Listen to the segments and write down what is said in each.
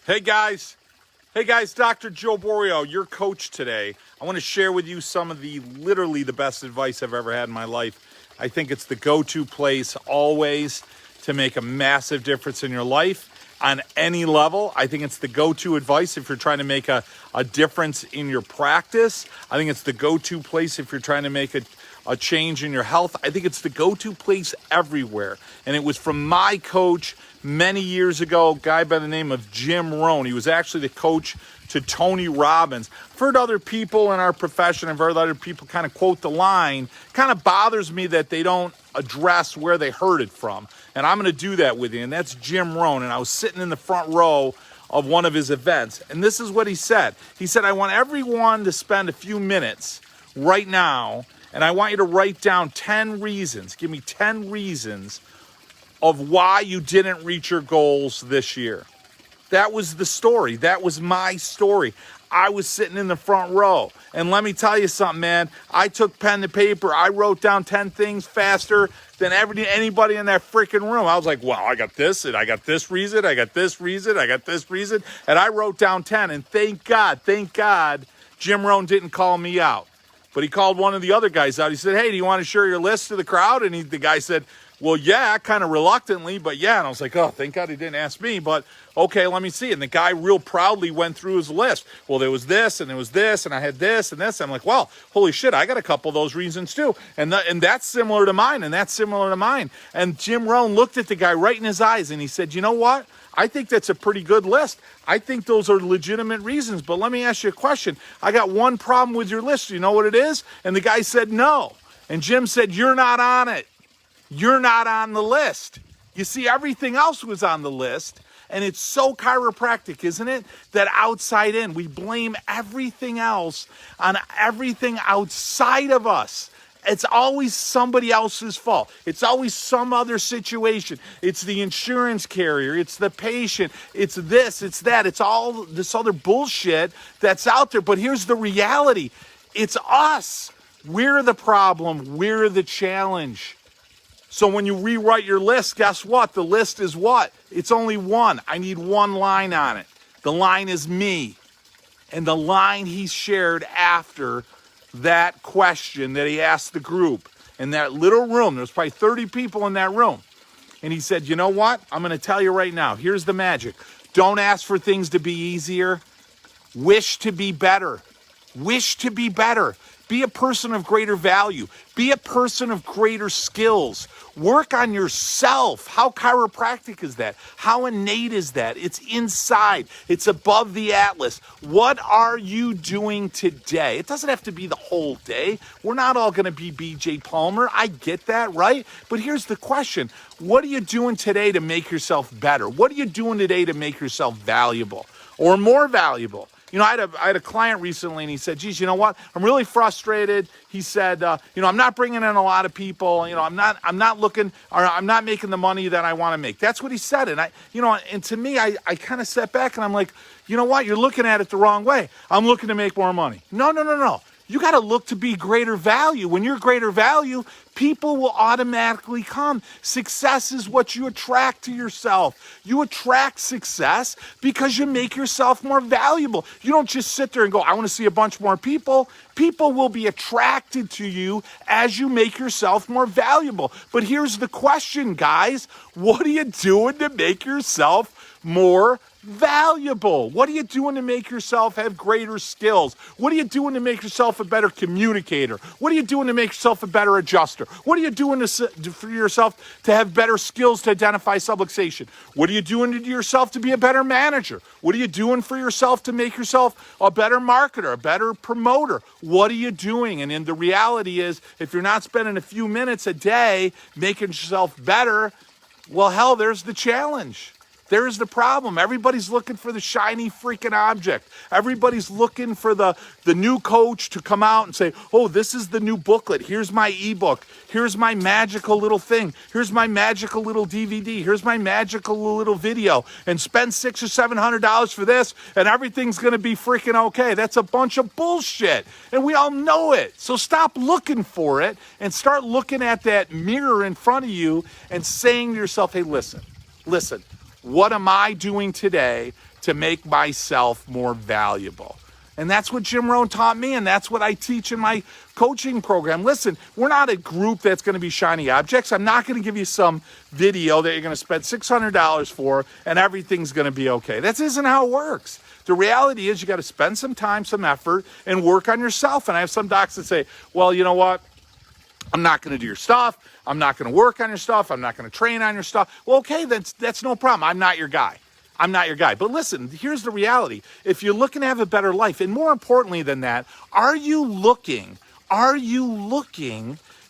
Hey guys, Dr. Joe Borio, your coach today. I want to share with you some of literally the best advice I've ever had in my life. I think it's the go-to place always to make a massive difference in your life on any level. I think it's the go-to advice if you're trying to make a difference in your practice. I think it's the go-to place if you're trying to make a change in your health. I think it's the go-to place everywhere. And it was from my coach many years ago, a guy by the name of Jim Rohn. He was actually the coach to Tony Robbins. I've heard other people in our profession, I've heard other people kind of quote the line. Kind of bothers me that they don't address where they heard it from. And I'm going to do that with you. And that's Jim Rohn. And I was sitting in the front row of one of his events. And this is what he said. He said, I want everyone to spend a few minutes right now, and I want you to write down 10 reasons. Give me 10 reasons of why you didn't reach your goals this year. That was the story. That was my story. I was sitting in the front row. And let me tell you something, man. I took pen to paper. I wrote down 10 things faster than anybody in that freaking room. I was like, well, I got this, and I got this reason, I got this reason, I got this reason. And I wrote down 10. And thank God, Jim Rohn didn't call me out. But he called one of the other guys out. He said, hey, do you want to share your list to the crowd? And the guy said, well, yeah, kind of reluctantly, but yeah. And I was like, oh, thank God he didn't ask me, but okay, let me see. And the guy real proudly went through his list. Well, there was this, and there was this, and I had this, and this. I'm like, well, holy shit, I got a couple of those reasons too. And that's similar to mine, and that's similar to mine. And Jim Rohn looked at the guy right in his eyes, and he said, you know what? I think that's a pretty good list. I think those are legitimate reasons, but let me ask you a question. I got one problem with your list. You know what it is? And the guy said, no. And Jim said, you're not on it. You're not on the list. You see, everything else was on the list, and it's so chiropractic, isn't it? That outside in, we blame everything else on everything outside of us. It's always somebody else's fault. It's always some other situation. It's the insurance carrier. It's the patient. It's this, it's that. It's all this other bullshit that's out there. But here's the reality. It's us. We're the problem. We're the challenge. So when you rewrite your list, guess what? The list is what? It's only one. I need one line on it. The line is me. And the line he shared after that question that he asked the group in that little room, there's probably 30 people in that room. And he said, you know what? I'm going to tell you right now. Here's the magic. Don't ask for things to be easier. Wish to be better. Wish to be better. Be a person of greater value. Be a person of greater skills. Work on yourself. How chiropractic is that? How innate is that? It's inside. It's above the atlas. What are you doing today? It doesn't have to be the whole day. We're not all going to be BJ Palmer. I get that, right? But here's the question. What are you doing today to make yourself better? What are you doing today to make yourself valuable or more valuable? You know, I had a client recently, and he said, geez, you know what? I'm really frustrated. He said, I'm not bringing in a lot of people. I'm not making the money that I want to make. That's what he said. And and to me, I kind of sat back and I'm like, you know what? You're looking at it the wrong way. I'm looking to make more money. No. You got to look to be greater value. When you're greater value, people will automatically come. Success is what you attract to yourself. You attract success because you make yourself more valuable. You don't just sit there and go, I want to see a bunch more people. People will be attracted to you as you make yourself more valuable. But here's the question, guys. What are you doing to make yourself more valuable? What are you doing to make yourself have greater skills? What are you doing to make yourself a better communicator? What are you doing to make yourself a better adjuster? What are you doing for yourself to have better skills to identify subluxation? What are you doing to yourself to be a better manager? What are you doing for yourself to make yourself a better marketer, a better promoter? What are you doing? And then the reality is, if you're not spending a few minutes a day making yourself better, well, hell, there's the challenge. There's the problem. Everybody's looking for the shiny freaking object. Everybody's looking for the new coach to come out and say, oh, this is the new booklet. Here's my ebook. Here's my magical little thing. Here's my magical little DVD. Here's my magical little video. And spend $600 or $700 for this, and everything's going to be freaking okay. That's a bunch of bullshit. And we all know it. So stop looking for it and start looking at that mirror in front of you and saying to yourself, hey, listen. What am I doing today to make myself more valuable? And that's what Jim Rohn taught me, and that's what I teach in my coaching program. Listen, we're not a group that's going to be shiny objects. I'm not going to give you some video that you're going to spend $600 for and everything's going to be okay. That isn't how it works. The reality is you got to spend some time, some effort, and work on yourself. And I have some docs that say, well, you know what? I'm not going to do your stuff. I'm not going to work on your stuff. I'm not going to train on your stuff. Well, okay, that's no problem. I'm not your guy. I'm not your guy. But listen, here's the reality. If you're looking to have a better life, and more importantly than that, are you looking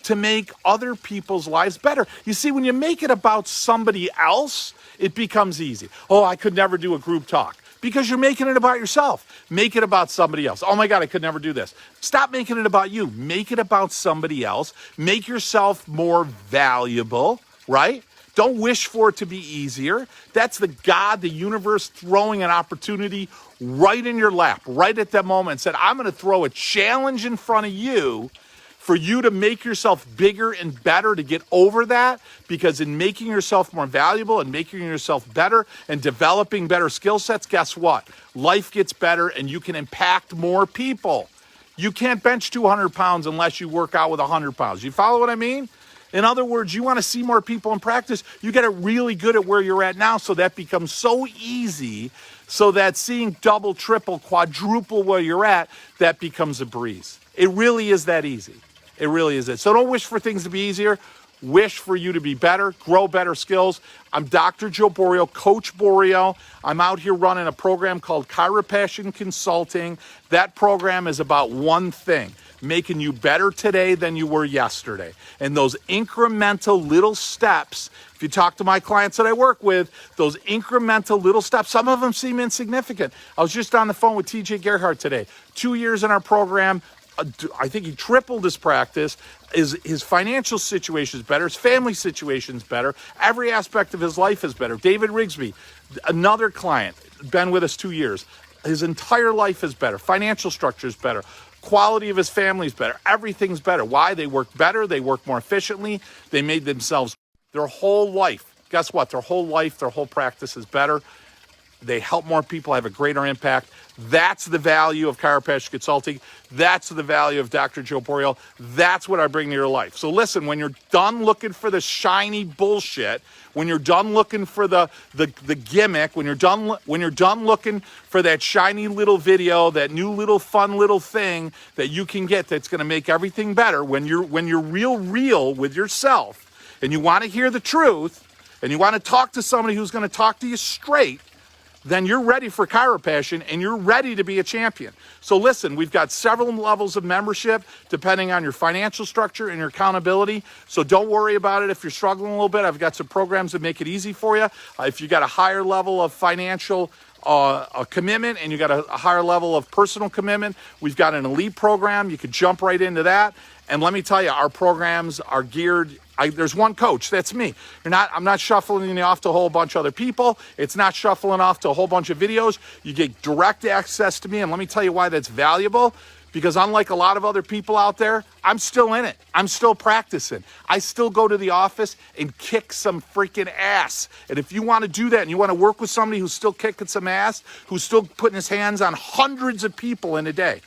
to make other people's lives better? You see, when you make it about somebody else, it becomes easy. Oh, I could never do a group talk. Because you're making it about yourself. Make it about somebody else. Oh my God, I could never do this. Stop making it about you. Make it about somebody else. Make yourself more valuable, right? Don't wish for it to be easier. That's the God, the universe throwing an opportunity right in your lap, right at that moment, and said, I'm going to throw a challenge in front of you for you to make yourself bigger and better, to get over that, because in making yourself more valuable and making yourself better and developing better skill sets, guess what? Life gets better and you can impact more people. You can't bench 200 pounds unless you work out with 100 pounds. You follow what I mean? In other words, you want to see more people in practice, you get it really good at where you're at now, so that becomes so easy, so that seeing double, triple, quadruple where you're at, that becomes a breeze. It really is that easy. It really is it. So don't wish for things to be easier. Wish for you to be better, grow better skills. I'm Dr. Joe Borio, Coach Borio. I'm out here running a program called Chiropassion Consulting. That program is about one thing: making you better today than you were yesterday. And those incremental little steps, if you talk to my clients that I work with, those incremental little steps, some of them seem insignificant. I was just on the phone with TJ Gerhardt today. 2 years in our program, I think he tripled his practice. His financial situation is better. His family situation is better. Every aspect of his life is better. David Rigsby, another client, been with us 2 years. His entire life is better. Financial structure is better. Quality of his family is better. Everything's better. Why? They work better. They work more efficiently. They made themselves their whole life. Guess what? Their whole life, their whole practice is better. They help more people, have a greater impact. That's the value of Chiropassion Consulting. That's the value of Dr. Joe Borio. That's what I bring to your life. So listen, when you're done looking for the shiny bullshit, when you're done looking for the gimmick, when you're done looking for that shiny little video, that new little fun little thing that you can get that's going to make everything better, when you're real with yourself and you want to hear the truth and you want to talk to somebody who's going to talk to you straight, then you're ready for chiropassion and you're ready to be a champion. So listen, we've got several levels of membership depending on your financial structure and your accountability. So don't worry about it if you're struggling a little bit. I've got some programs that make it easy for you. If you got a higher level of financial a commitment and you got a higher level of personal commitment, we've got an elite program. You could jump right into that. And let me tell you, our programs are geared. There's one coach, that's me. I'm not shuffling you off to a whole bunch of other people. It's not shuffling off to a whole bunch of videos. You get direct access to me, and let me tell you why that's valuable. Because unlike a lot of other people out there, I'm still in it. I'm still practicing. I still go to the office and kick some freaking ass. And if you want to do that and you want to work with somebody who's still kicking some ass, who's still putting his hands on hundreds of people in a day,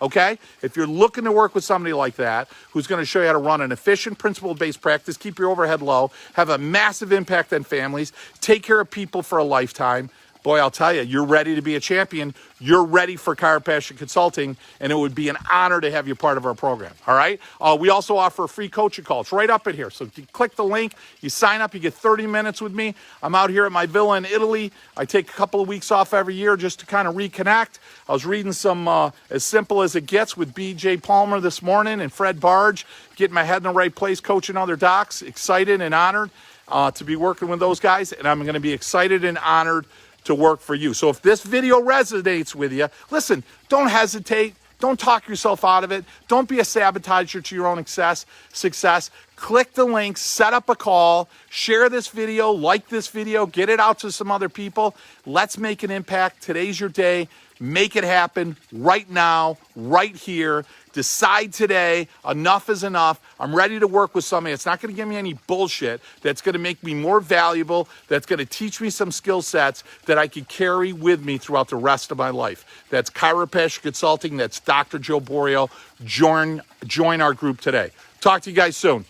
okay? If you're looking to work with somebody like that, who's going to show you how to run an efficient, principle-based practice, keep your overhead low, have a massive impact on families, take care of people for a lifetime, boy, I'll tell you, you're ready to be a champion. You're ready for Chiropassion Consulting, and it would be an honor to have you part of our program, all right? We also offer a free coaching call. It's right up in here. So you click the link, you sign up, you get 30 minutes with me. I'm out here at my villa in Italy. I take a couple of weeks off every year just to kind of reconnect. I was reading some As Simple as It Gets with B.J. Palmer this morning and Fred Barge, getting my head in the right place, coaching other docs. Excited and honored to be working with those guys, and I'm going to be excited and honored to work for you. So if this video resonates with you, listen, don't hesitate. Don't talk yourself out of it. Don't be a sabotager to your own success. Click the link, set up a call, share this video, like this video, get it out to some other people. Let's make an impact. Today's your day. Make it happen right now, right here. Decide today, enough is enough. I'm ready to work with somebody that's not going to give me any bullshit, that's going to make me more valuable, that's going to teach me some skill sets that I can carry with me throughout the rest of my life. That's Chiropassion Consulting. That's Dr. Joe Borio. Join our group today. Talk to you guys soon.